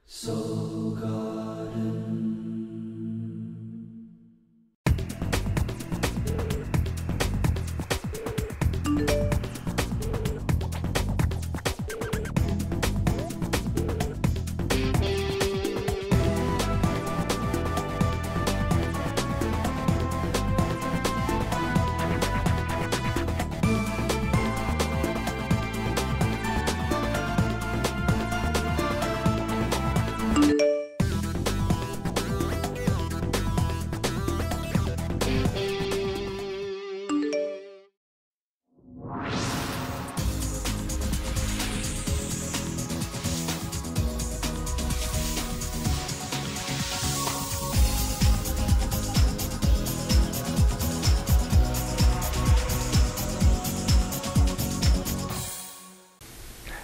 Soul Garden.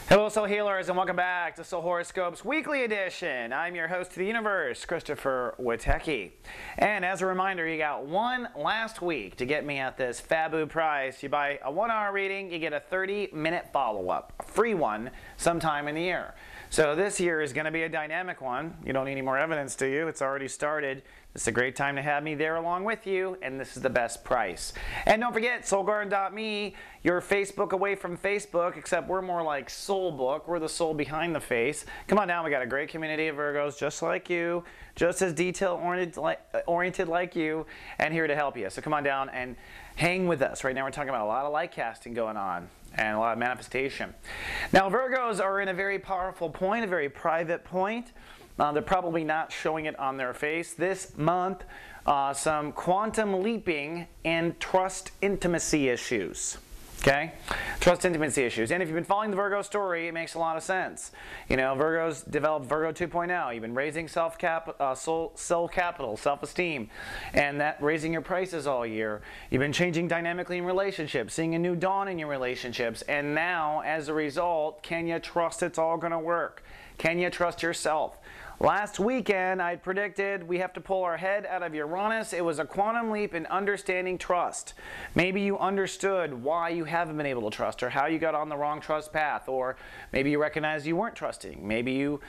Hello Soul Healers, and welcome back to Soul Horoscopes Weekly Edition. I'm your host to the universe, Christopher Witecki. And as a reminder, you got one last week to get me at this Fabu price. You buy a 1-hour reading, you get a 30-minute follow-up, a free one sometime in the year. So this year is going to be a dynamic one. You don't need any more evidence, do you? It's already started. It's a great time to have me there along with you, and this is the best price. And don't forget, soulgarden.me, your Facebook away from Facebook, except we're more like Soul Book. We're the soul behind the face. Come on down. We got a great community of Virgos just like you, just as detail-oriented like you, and here to help you. So come on down and hang with us. Right now we're talking about a lot of light casting going on and a lot of manifestation. Now Virgos are in a very powerful point, a very private point. They're probably not showing it on their face. This month, some quantum leaping and trust intimacy issues. Okay? Trust intimacy issues. And if you've been following the Virgo story, it makes a lot of sense. You know, Virgos developed Virgo 2.0. You've been raising soul capital, self-esteem, and that raising your prices all year. You've been changing dynamically in relationships, seeing a new dawn in your relationships. And now, as a result, can you trust it's all going to work? Can you trust yourself? Last weekend, I predicted we have to pull our head out of Uranus. It was a quantum leap in understanding trust. Maybe you understood why you haven't been able to trust, or how you got on the wrong trust path, or maybe you recognize you weren't trusting. Maybe you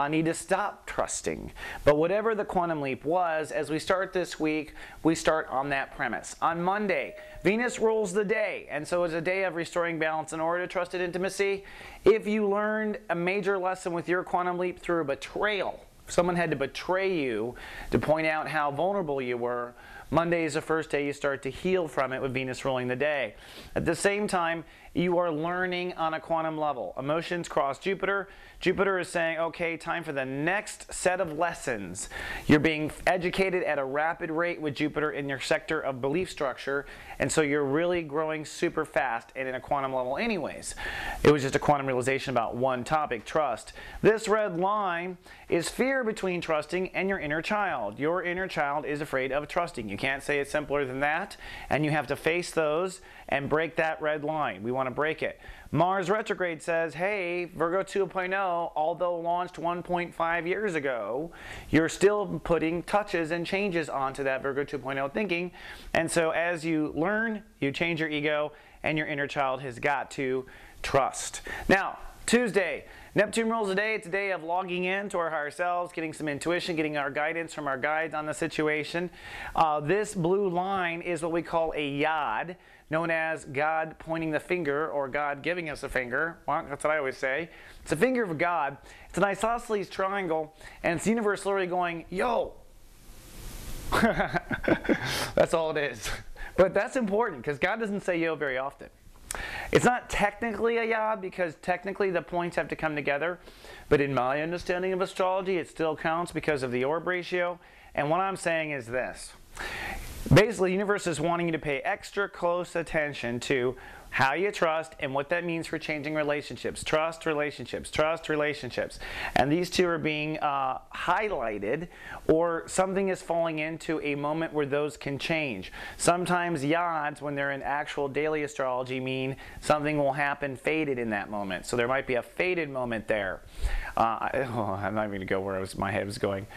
need to stop trusting. But whatever the quantum leap was, as we start this week, we start on that premise. On Monday, Venus rules the day, and so it's a day of restoring balance in order to trusted intimacy. If you learned a major lesson with your quantum leap through betrayal, someone had to betray you to point out how vulnerable you were, Monday is the first day you start to heal from it with Venus ruling the day. At the same time, you are learning on a quantum level. Emotions cross Jupiter. Jupiter is saying, okay, time for the next set of lessons. You're being educated at a rapid rate with Jupiter in your sector of belief structure, and so you're really growing super fast and in a quantum level anyways. It was just a quantum realization about one topic, trust. This red line is fear between trusting and your inner child. Your inner child is afraid of trusting. You can't say it's simpler than that, and you have to face those and break that red line. We want to break it. Mars retrograde says, hey, Virgo 2.0, although launched 1.5 years ago, you're still putting touches and changes onto that Virgo 2.0 thinking. And so as you learn, you change your ego, and your inner child has got to trust. Now, Tuesday, Neptune rules the day. It's a day of logging in to our higher selves, getting some intuition, getting our guidance from our guides on the situation. This blue line is what we call a yod, known as God pointing the finger, or God giving us a finger. Well, that's what I always say. It's a finger of God. It's an isosceles triangle, and it's the universe literally going, yo. That's all it is. But that's important, because God doesn't say yo very often. It's not technically a yod, because technically the points have to come together, but in my understanding of astrology, it still counts because of the orb ratio. And what I'm saying is this. Basically, the universe is wanting you to pay extra close attention to how you trust and what that means for changing relationships. Trust, relationships, trust, relationships. And these two are being highlighted, or something is falling into a moment where those can change. Sometimes yods, when they're in actual daily astrology, mean something will happen fated in that moment. So there might be a fated moment there. I'm not even going to go where my head was going.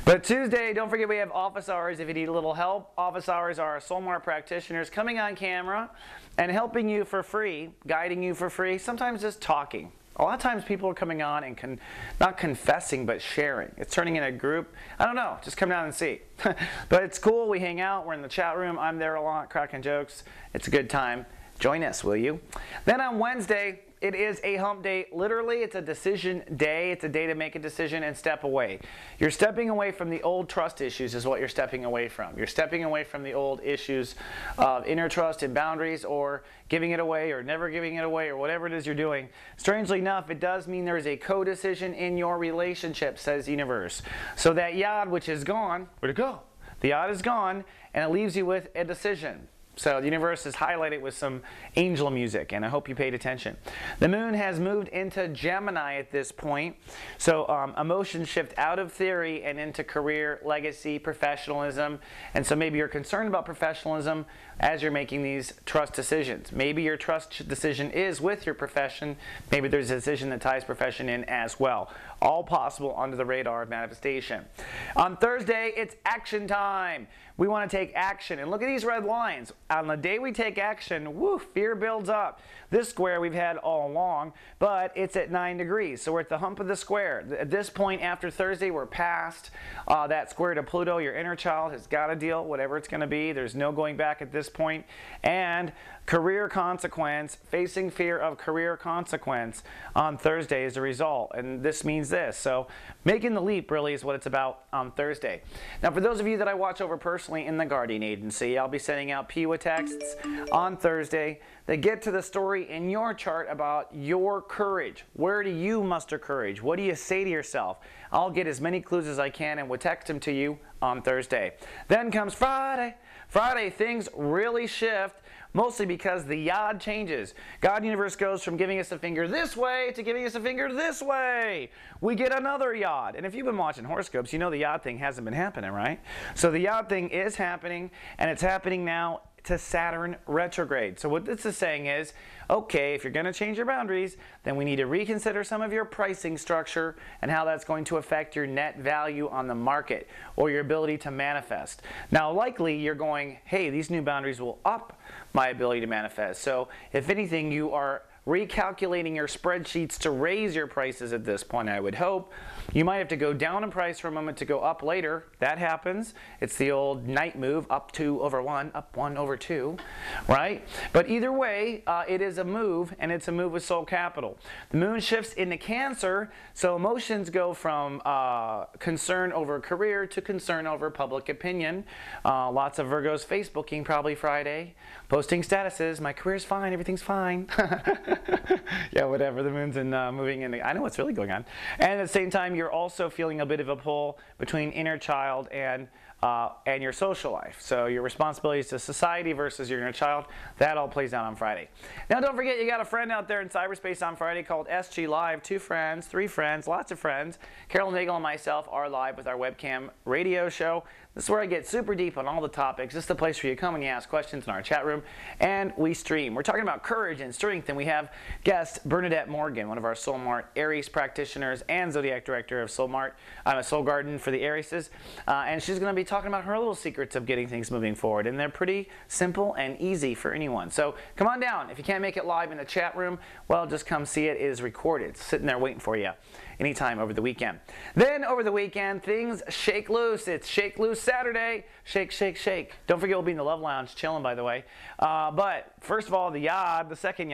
But Tuesday, don't forget we have office hours if you need a little help. Office hours are Soulmart practitioners coming on camera and helping you for free, guiding you for free, sometimes just talking. A lot of times people are coming on and not confessing, but sharing. It's turning into a group. I don't know. Just come down and see. But it's cool. We hang out. We're in the chat room. I'm there a lot, cracking jokes. It's a good time. Join us, will you? Then on Wednesday, it is a hump day. Literally, it's a decision day. It's a day to make a decision and step away. You're stepping away from the old trust issues is what you're stepping away from. You're stepping away from the old issues of inner trust and boundaries, or giving it away, or never giving it away, or whatever it is you're doing. Strangely enough, it does mean there is a co-decision in your relationship, says the universe. So that yod, which is gone, where'd it go? The yod is gone, and it leaves you with a decision. So the universe is highlighted with some angel music, and I hope you paid attention. The moon has moved into Gemini at this point. So emotions shift out of theory and into career, legacy, professionalism. And so maybe you're concerned about professionalism as you're making these trust decisions. Maybe your trust decision is with your profession. Maybe there's a decision that ties profession in as well. All possible under the radar of manifestation. On Thursday, it's action time. We want to take action. And look at these red lines. On the day we take action, woo, fear builds up. This square we've had all along, but it's at 9 degrees. So we're at the hump of the square. At this point, after Thursday, we're past that square to Pluto. Your inner child has got to deal, whatever it's going to be. There's no going back at this point. And career consequence, facing fear of career consequence on Thursday is the result. And this means this. So making the leap really is what it's about on Thursday. Now, for those of you that I watch over personally in the Guardian Agency, I'll be sending out PIWA texts on Thursday that get to the story in your chart about your courage. Where do you muster courage? What do you say to yourself? I'll get as many clues as I can and will text them to you on Thursday. Then comes Friday. Friday, things really shift, mostly because the yod changes. God universe goes from giving us a finger this way to giving us a finger this way. We get another yod. And if you've been watching horoscopes, you know the yod thing hasn't been happening, right? So the yod thing is happening, and it's happening now to Saturn retrograde. So what this is saying is, okay, if you're going to change your boundaries, then we need to reconsider some of your pricing structure and how that's going to affect your net value on the market or your ability to manifest. Now, likely you're going, hey, these new boundaries will up my ability to manifest. So if anything, you are recalculating your spreadsheets to raise your prices at this point, I would hope. You might have to go down in price for a moment to go up later. That happens. It's the old night move, up 2 over 1, up 1 over 2, right? But either way, it is a move, and it's a move with soul capital. The moon shifts into Cancer, so emotions go from concern over career to concern over public opinion. Lots of Virgos Facebooking probably Friday, posting statuses, my career's fine, everything's fine. Yeah, whatever, the moon's in moving into, I know what's really going on. And at the same time, you're also feeling a bit of a pull between inner child and your social life. So your responsibilities to society versus your inner child, that all plays out on Friday. Now don't forget, you got a friend out there in cyberspace on Friday called SG Live. 2 friends, 3 friends, lots of friends. Carol Nagel and myself are live with our webcam radio show. This is where I get super deep on all the topics. This is the place where you come and you ask questions in our chat room, and we stream. We're talking about courage and strength, and we have guest Bernadette Morgan, one of our Soul Mart Aries practitioners and Zodiac Director of Soul Mart, Soul Garden for the Arieses, and she's going to be talking about her little secrets of getting things moving forward, and they're pretty simple and easy for anyone. So come on down. If you can't make it live in the chat room, well, just come see it. It is recorded. It's sitting there waiting for you anytime over the weekend. Then over the weekend, things shake loose. It's Shake Loose Saturday. Shake, shake, shake. Don't forget we'll be in the Love Lounge chilling, by the way. But first of all, the yod, the second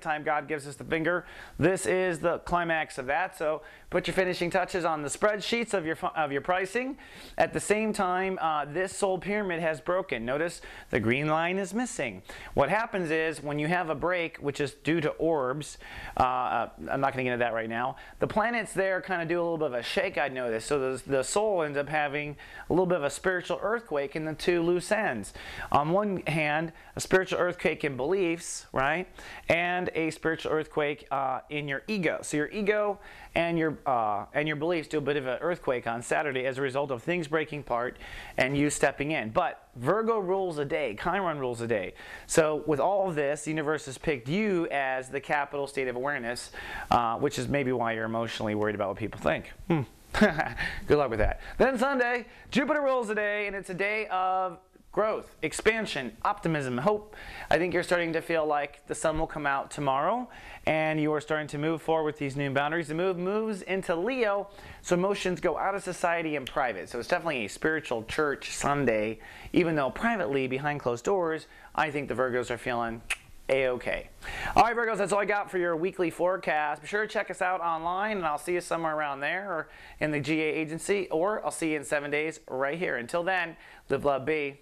time God gives us the finger, this is the climax of that. So put your finishing touches on the spreadsheets of your pricing. At the same time, this soul pyramid has broken. Notice the green line is missing. What happens is when you have a break, which is due to orbs, I'm not going to get into that right now, the planets there kind of do a little bit of a shake, I'd notice. So the soul ends up having a little bit of a spiritual earthquake in the 2 loose ends. On one hand, a spiritual earthquake in beliefs, right? And a spiritual earthquake in your ego. So your ego and your beliefs do a bit of an earthquake on Saturday as a result of things breaking apart and you stepping in. But Virgo rules a day, Chiron rules a day. So with all of this, the universe has picked you as the capital state of awareness, which is maybe why you're emotionally worried about what people think. Good luck with that. Then Sunday, Jupiter rules the day, and it's a day of growth, expansion, optimism, hope. I think you're starting to feel like the sun will come out tomorrow and you are starting to move forward with these new boundaries. The moves into Leo, so emotions go out of society and private. So it's definitely a spiritual church Sunday, even though privately, behind closed doors, I think the Virgos are feeling A-okay. All right, Virgos, that's all I got for your weekly forecast. Be sure to check us out online, and I'll see you somewhere around there or in the GA agency, or I'll see you in 7 days right here. Until then, live, love, be.